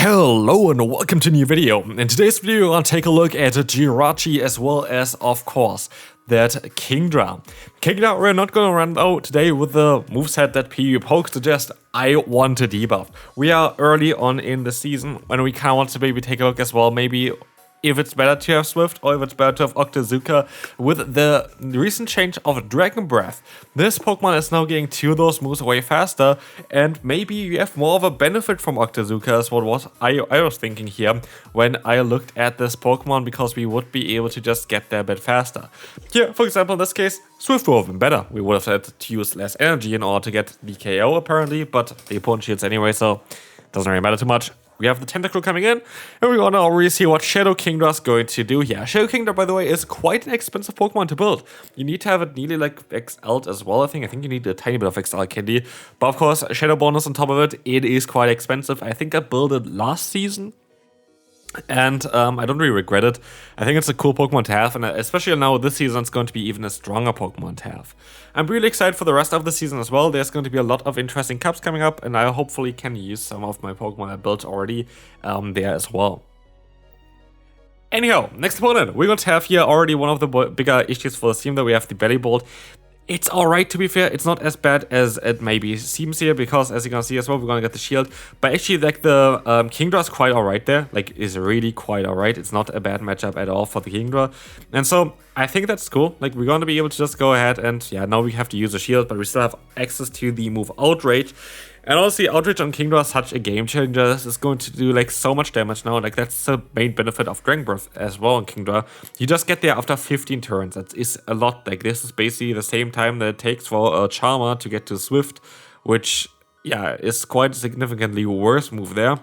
Hello and welcome to a new video. In today's video, I'll take a look at Jirachi as well as, of course, that Kingdra. Kingdra, we're not gonna run out today with the moveset that PvPoke suggests. I want to debuff. We are early on in the season and we kind of want to maybe take a look as well, maybe if it's better to have Swift or if it's better to have Octazooka. With the recent change of Dragon Breath, this Pokemon is now getting two of those moves way faster, and maybe you have more of a benefit from Octazooka is what I was thinking here when I looked at this Pokemon, because we would be able to just get there a bit faster. Here, for example, in this case, Swift would have been better. We would have had to use less energy in order to get the KO apparently, but the opponent shields anyway, so it doesn't really matter too much. We have the Tentacle coming in, and we're gonna already see what Shadow Kingdra is going to do here. Shadow Kingdra, by the way, is quite an expensive Pokemon to build. You need to have it nearly like XL'd as well, I think. I think you need a tiny bit of XL candy. But of course, Shadow bonus on top of it, it is quite expensive. I think I built it last season, and I don't really regret it. I think it's a cool Pokemon to have, and especially now this season, it's going to be even a stronger Pokemon to have. I'm really excited for the rest of the season as well. There's going to be a lot of interesting cups coming up, and I hopefully can use some of my Pokemon I built already there as well. Anyhow, next opponent, we're going to have here already one of the bigger issues for the team that we have the Bellybolt. It's alright, to be fair. It's not as bad as it maybe seems here, because as you can see as well, we're gonna get the shield. But actually, like, the Kingdra is quite alright there. Like, is really quite alright. It's not a bad matchup at all for the Kingdra. And so, I think that's cool. Like, we're gonna be able to just go ahead and, yeah, now we have to use a shield, but we still have access to the move Outrage. And honestly, Outrage on Kingdra is such a game changer. This is going to do like so much damage now. Like, that's the main benefit of Dragon Breath as well on Kingdra. You just get there after 15 turns. That is a lot. Like, this is basically the same time that it takes for a Charmer to get to Swift, which, yeah, is quite a significantly worse move there.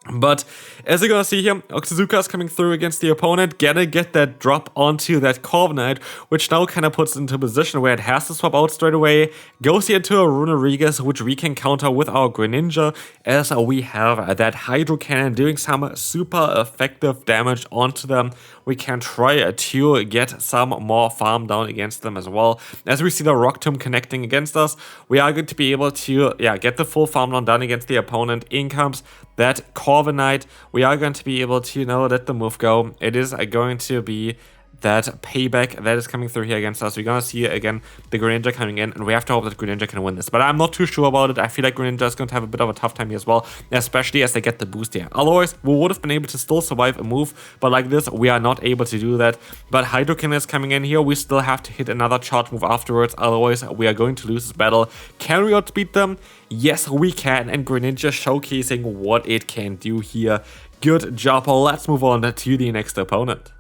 But as you're gonna see here, Octazooka is coming through against the opponent, gonna get that drop onto that Corviknight, which now kind of puts it into a position where it has to swap out straight away, goes here into a Runerigus, which we can counter with our Greninja, as we have that Hydro Cannon doing some super effective damage onto them. We can try to get some more farm down against them as well. As we see the Rock Tomb connecting against us, we are going to be able to get the full farm down done against the opponent. In comes that Corviknight. We are going to be able to let the move go. It is going to be that payback that is coming through here against us. We're gonna see again the Greninja coming in, and we have to hope that Greninja can win this. But I'm not too sure about it. I feel like Greninja is going to have a bit of a tough time here as well, especially as they get the boost here. Otherwise, we would have been able to still survive a move, but like this, we are not able to do that. But Hydro Cannon is coming in here. We still have to hit another charge move afterwards. Otherwise, we are going to lose this battle. Can we outspeed them? Yes, we can. And Greninja showcasing what it can do here. Good job. Let's move on to the next opponent.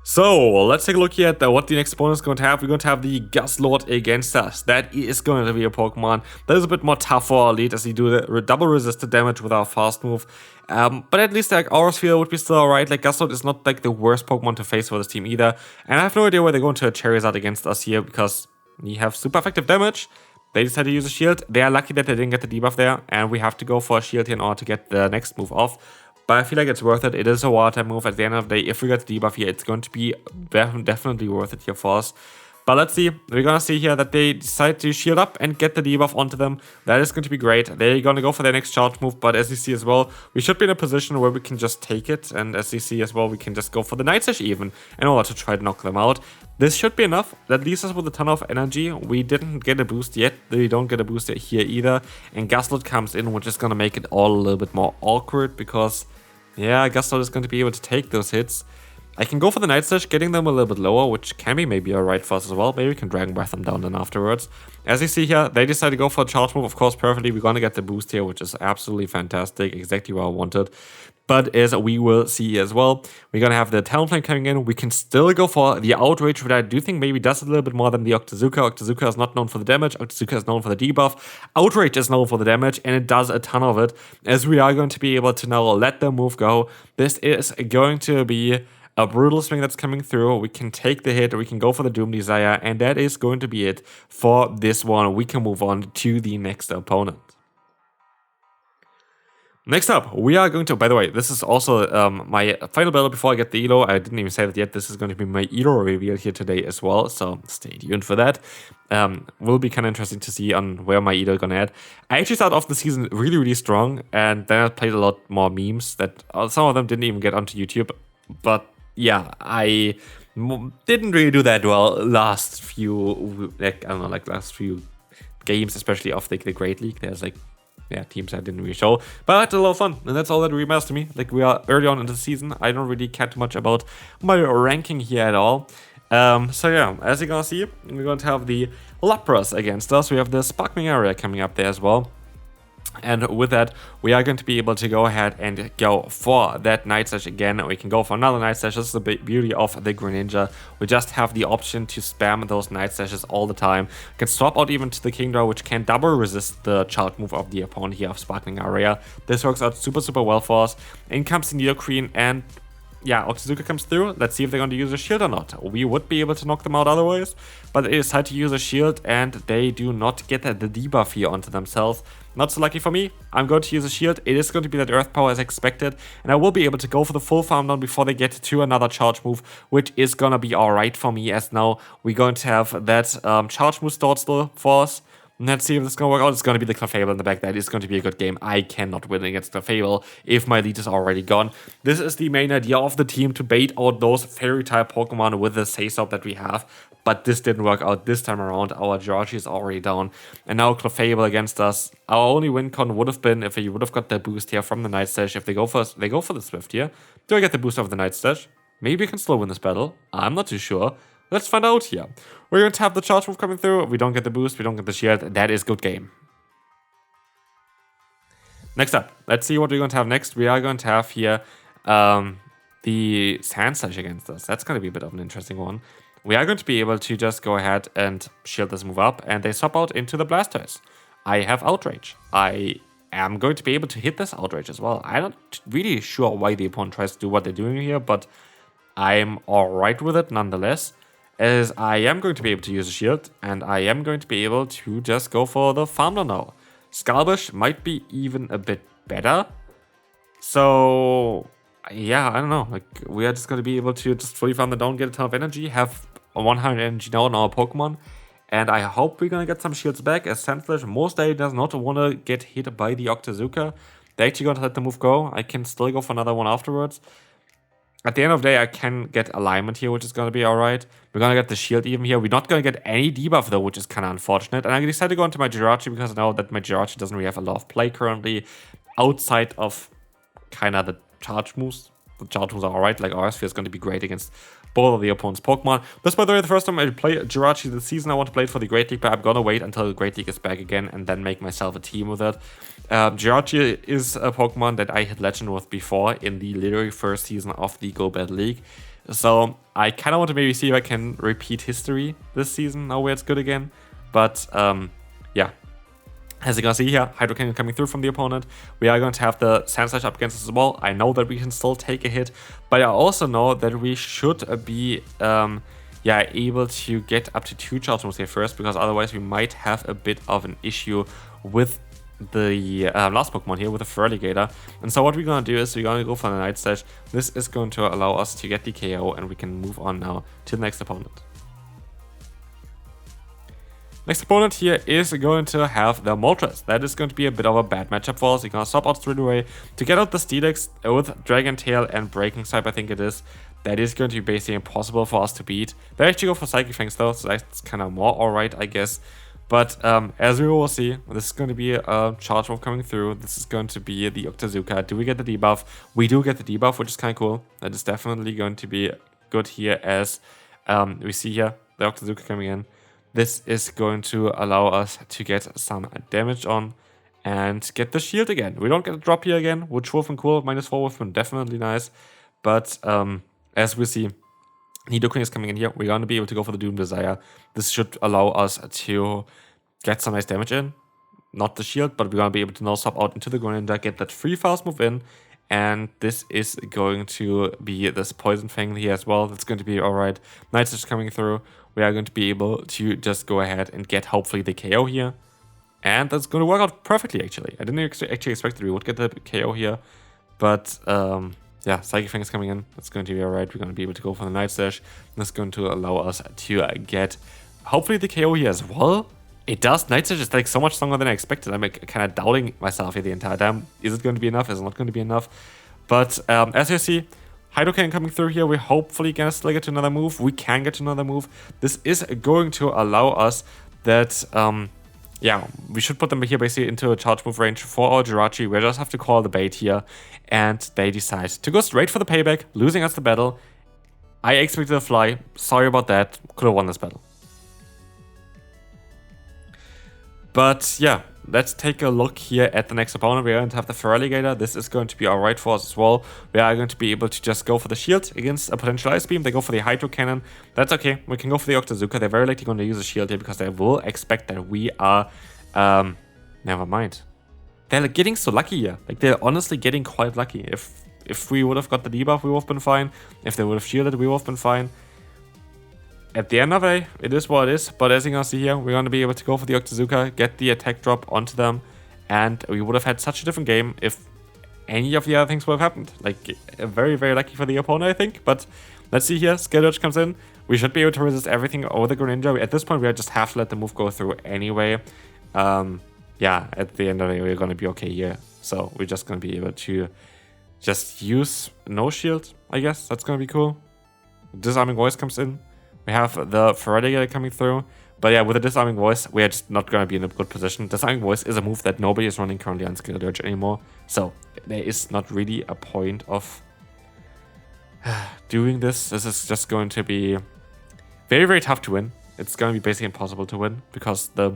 So, let's take a look here at what the next opponent is going to have. We're going to have the Guslord against us. That is going to be a Pokemon that is a bit more tough for our lead, as we do the double resisted damage with our fast move. But at least like our sphere would be still alright. Like, Guslord is not like the worst Pokemon to face for this team either. And I have no idea why they're going to Charizard against us here, because we have super effective damage. They decided to use a shield. They are lucky that they didn't get the debuff there, and we have to go for a shield here in order to get the next move off. But I feel like it's worth it. It is a water type move. At the end of the day, if we get the debuff here, it's going to be definitely worth it here for us. But let's see. We're going to see here that they decide to shield up and get the debuff onto them. That is going to be great. They're going to go for their next charge move. But as you see as well, we should be in a position where we can just take it. And as you see as well, we can just go for the Night Slash even in order to try to knock them out. This should be enough. That leaves us with a ton of energy. We didn't get a boost yet. We don't get a boost here either. And Guslord comes in, which is going to make it all a little bit more awkward, because yeah, Guslord is going to be able to take those hits. I can go for the Night Slash, getting them a little bit lower, which can be maybe alright for us as well. Maybe we can Dragon Breath them down then afterwards. As you see here, they decide to go for a charge move, of course, perfectly. We're going to get the boost here, which is absolutely fantastic, exactly what I wanted. But as we will see as well, we're going to have the Talonflame coming in. We can still go for the Outrage, which I do think maybe does a little bit more than the Octazooka. Octazooka is not known for the damage. Octazooka is known for the debuff. Outrage is known for the damage, and it does a ton of it, as we are going to be able to now let the move go. This is going to be a brutal swing that's coming through. We can take the hit, we can go for the Doom Desire, and that is going to be it for this one. We can move on to the next opponent. Next up, we are going to, by the way, this is also my final battle before I get the ELO. I didn't even say that yet. This is going to be my ELO reveal here today as well, so stay tuned for that. Will be kind of interesting to see on where my ELO is going to add. I actually started off the season really, really strong, and then I played a lot more memes that some of them didn't even get onto YouTube. But yeah, I didn't really do that well last few, last few games, especially of the Great League. There's teams I didn't really show, but I had a lot of fun, and that's all that really matters to me. We are early on in the season. I don't really care too much about my ranking here at all. So yeah, as you're gonna see, we're going to have the Lapras against us. We have the sparkling area coming up there as well. And with that, we are going to be able to go ahead and go for that Night Slash again. We can go for another Night Slash. This is the beauty of the Greninja. We just have the option to spam those Night Slashes all the time. We can swap out even to the Kingdra, which can double resist the charge move of the opponent here of Sparkling Area. This works out super, super well for us. In comes the Nidoqueen, and yeah, Octazooka comes through. Let's see if they're going to use a shield or not. We would be able to knock them out otherwise, but they decide to use a shield, and they do not get the debuff here onto themselves. Not so lucky for me. I'm going to use a shield. It is going to be that Earth Power as expected, and I will be able to go for the full farm down before they get to another charge move, which is going to be alright for me, as now we're going to have that charge move stored still for us. Let's see if this is going to work out. It's going to be the Clefable in the back. That is going to be a good game. I cannot win against Clefable if my lead is already gone. This is the main idea of the team, to bait out those Fairy-type Pokemon with the Say-Stop that we have. But this didn't work out this time around. Our Jirachi is already down. And now Clefable against us. Our only win con would have been if he would have got the boost here from the Night Slash. If they go for the Swift here. Do I get the boost of the Night Slash? Maybe I can still win this battle. I'm not too sure. Let's find out here. We're going to have the charge move coming through. We don't get the boost. We don't get the shield. That is good game. Next up, let's see what we're going to have next. We are going to have here the Sandslash against us. That's going to be a bit of an interesting one. We are going to be able to just go ahead and shield this move up, and they swap out into the Blastoise. I have Outrage. I am going to be able to hit this Outrage as well. I'm not really sure why the opponent tries to do what they're doing here, but I'm alright with it nonetheless, as I am going to be able to use a shield, and I am going to be able to just go for the farm down now. Scalbush might be even a bit better. So yeah, I don't know. We are just going to be able to just fully farm them down, get a ton of energy, have 100 energy now on our Pokemon. And I hope we're going to get some shields back, as Sandslash most days does not want to get hit by the Octazooka. They're actually going to let the move go. I can still go for another one afterwards. At the end of the day, I can get alignment here, which is going to be alright. We're going to get the shield even here. We're not going to get any debuff though, which is kind of unfortunate. And I decided to go into my Jirachi because I know that my Jirachi doesn't really have a lot of play currently outside of kind of the charge moves. The charge moves are alright, like our Sphere is going to be great against both of the opponent's Pokemon. This, by the way, the first time I play Jirachi this season. I want to play it for the Great League, but I'm going to wait until the Great League is back again and then make myself a team with it. Jirachi is a Pokemon that I had Legend with before in the literally first season of the Go Battle League. So I kind of want to maybe see if I can repeat history this season, now where it's good again. But yeah. As you can see here, Hydro Cannon coming through from the opponent. We are going to have the Sandslash up against us as well. I know that we can still take a hit, but I also know that we should be able to get up to 2 charge moves here first, because otherwise we might have a bit of an issue with the last Pokemon here, with the Feraligator. And so what we're going to do is we're going to go for the Night Slash. This is going to allow us to get the KO, and we can move on now to the next opponent. Next opponent here is going to have the Moltres. That is going to be a bit of a bad matchup for us. We're going to swap out straight away to get out the Steelix with Dragon Tail and Breaking Type, I think it is. That is going to be basically impossible for us to beat. They actually go for Psychic Fangs though, so that's kind of more alright, I guess. But as we will see, this is going to be a charge move coming through. This is going to be the Octazooka. Do we get the debuff? We do get the debuff, which is kind of cool. That is definitely going to be good here, as we see here the Octazooka coming in. This is going to allow us to get some damage on and get the shield again. We don't get a drop here again, which would have been cool. -4 would have been definitely nice. But as we see, Nidoqueen is coming in here. We're going to be able to go for the Doom Desire. This should allow us to get some nice damage in. Not the shield, but we're going to be able to now swap out into the Greninja, get that free fast move in. And this is going to be this Poison Fang here as well. That's going to be alright. Night Slash coming through. We are going to be able to just go ahead and get hopefully the KO here. And that's going to work out perfectly, actually. I didn't actually expect that we would get the KO here. But, yeah, Psychic Fang is coming in. That's going to be alright. We're going to be able to go for the Night Slash. That's going to allow us to get, hopefully, the KO here as well. It does. Night Slash is like so much stronger than I expected. I'm like, kind of doubting myself here the entire time. Is it going to be enough? Is it not going to be enough? But, as you see, Hydrocan coming through here. We hopefully can still get to another move. We can get to another move. This is going to allow us that, yeah, we should put them here basically into a charge move range for our Jirachi. We just have to call the bait here, and they decide to go straight for the payback, losing us the battle. I expected a fly. Sorry about that. Could have won this battle. But yeah, let's take a look here at the next opponent. We're going to have the Feraligator. This is going to be alright for us as well. We are going to be able to just go for the shield against a potential Ice Beam. They go for the Hydro Cannon. That's okay. We can go for the Octazooka. They're very likely going to use a shield here because they will expect that we are... never mind. They're like getting so lucky here. Like, they're honestly getting quite lucky. If we would have got the debuff, we would have been fine. If they would have shielded, we would have been fine. At the end of the day, it is what it is. But as you can see here, we're going to be able to go for the Octazooka, get the attack drop onto them, and we would have had such a different game if any of the other things would have happened. Like, very, very lucky for the opponent, I think. But let's see here. Skeletor comes in. We should be able to resist everything over the Greninja. At this point, we just have to let the move go through anyway. Yeah, at the end of the day, we're going to be okay here. So we're just going to be able to just use no shield, I guess. That's going to be cool. Disarming Voice comes in. We have the Feraligator coming through. But yeah, with the Disarming Voice, we're just not going to be in a good position. Disarming Voice is a move that nobody is running currently on Skeletor anymore. So there is not really a point of doing this. This is just going to be very, very tough to win. It's going to be basically impossible to win. Because the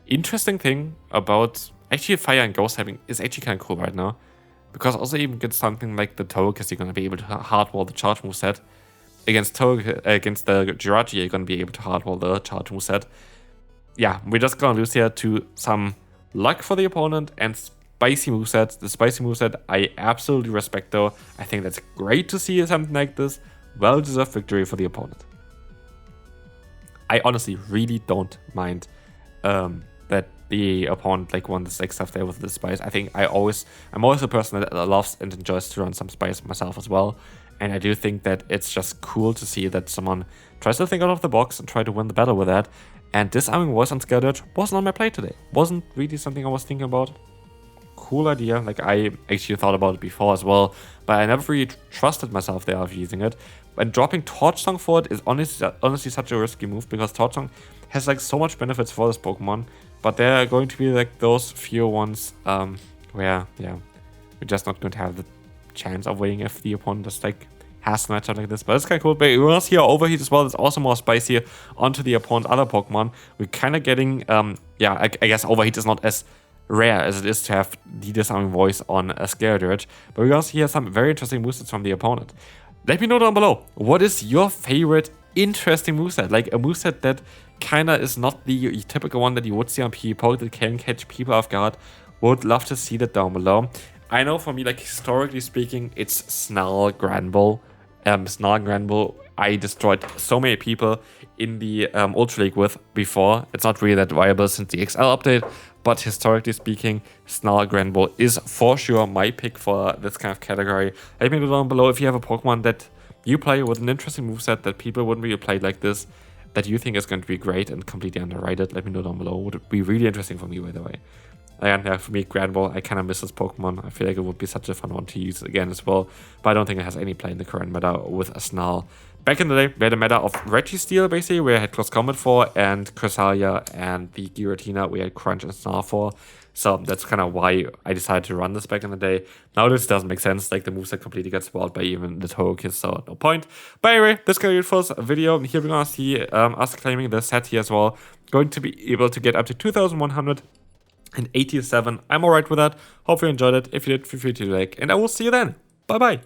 interesting thing about actually Fire and Ghost having is actually kind of cool right now. Because also even against something like the Togekiss, you're going to be able to hardwall the charge moveset. Against the Jirachi, you're going to be able to hardwall the charge moveset. Yeah, we're just going to lose here to some luck for the opponent and spicy moveset. The spicy moveset I absolutely respect though. I think that's great to see something like this. Well-deserved victory for the opponent. I honestly really don't mind that the opponent like won this like stuff there with the spice. I think I'm always a person that loves and enjoys to run some spice myself as well. And I do think that it's just cool to see that someone tries to think out of the box and try to win the battle with that. And Disarming Voice on Skeletor wasn't on my plate today. Wasn't really something I was thinking about. Cool idea. Like, I actually thought about it before as well. But I never really trusted myself there of using it. And dropping Torch Song for it is honestly such a risky move. Because Torch Song has like so much benefits for this Pokemon. But they're going to be like those few ones where, yeah, we're just not going to have the chance of winning if the opponent just like has a matchup like this. But it's kind of cool. But we will see our Overheat as well. There's also more spice here onto the opponent's other Pokemon. We're kind of getting, yeah, I guess Overheat is not as rare as it is to have the Disarming Voice on a Skeletor. But we also hear some very interesting movesets from the opponent. Let me know down below, what is your favorite interesting moveset? Like a moveset that kind of is not the typical one that you would see on PvP that can catch people off guard. Would love to see that down below. I know for me, like historically speaking, it's Snarl Granbull. Snarl Granbull, I destroyed so many people in the Ultra League with before. It's not really that viable since the XL update, but historically speaking, Snarl Granbull is for sure my pick for this kind of category. Let me know down below if you have a Pokemon that you play with an interesting moveset that people wouldn't really play like this, that you think is going to be great and completely underrated. Let me know down below. Would be really interesting for me, by the way. And yeah, for me, Granbull, I kind of miss this Pokemon. I feel like it would be such a fun one to use again as well. But I don't think it has any play in the current meta with a Snarl. Back in the day, we had a meta of Registeel, basically, where I had Close Combat for, and Cresselia and the Giratina we had Crunch and Snarl for. So that's kind of why I decided to run this back in the day. Now this doesn't make sense. Like, the moveset completely gets spoiled by even the Togekiss, so no point. But anyway, this is going to be it for this video. Here we're going to see us claiming the set here as well. Going to be able to get up to 2,187. I'm alright with that. Hope you enjoyed it. If you did, feel free to like, and I will see you then. Bye bye.